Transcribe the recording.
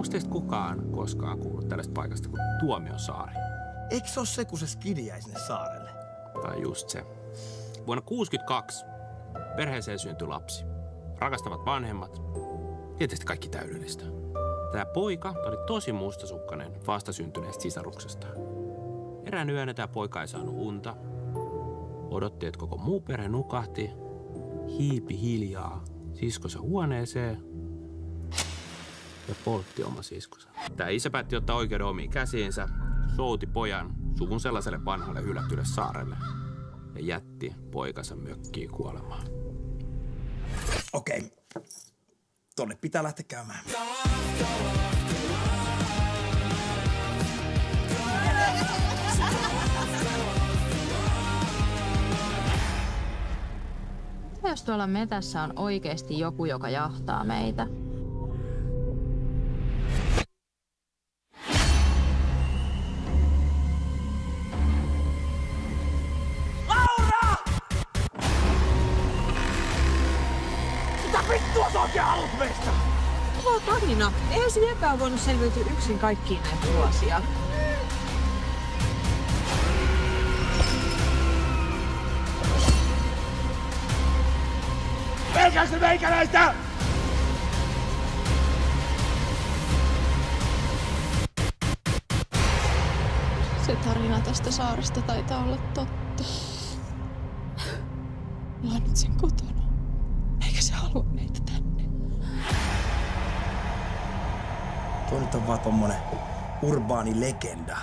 Onko teistä kukaan koskaan kuullut tällaista paikasta kuin Tuomiosaari? Eikö se ole se, kun se skidi jäi sinne saarelle? Tai just se. Vuonna 1962 perheeseen syntyi lapsi. Rakastavat vanhemmat. Tietysti kaikki täydellistä. Tämä poika oli tosi mustasukkainen vastasyntyneestä sisaruksesta. Erään yönä tämä poika ei saanut unta. Odotti, että koko muu perhe nukahti. Hiipi hiljaa siskonsa huoneeseen ja poltti oma siskonsa. Tämä isä päätti ottaa oikeuden omiin käsiinsä, souti pojan suvun sellaiselle vanhalle hylätylle saarelle ja jätti poikansa mökkiin kuolemaan. Okei. Tonne pitää lähteä käymään. Jos tuolla metässä on oikeasti joku, joka jahtaa meitä? Laura! Mitä vittua sä oikein haluat meistä? Kova tarina. Eihän sinä epää voinut selviytyä yksin kaikkiin näitä vuosia. Pelkästään meikäläistä! Se tarina tästä saaresta taitaa olla totta. Mä oon nyt sen kotona. Eikä se halua meitä tänne. Tuo nyt on vaan tommonen urbaani legenda.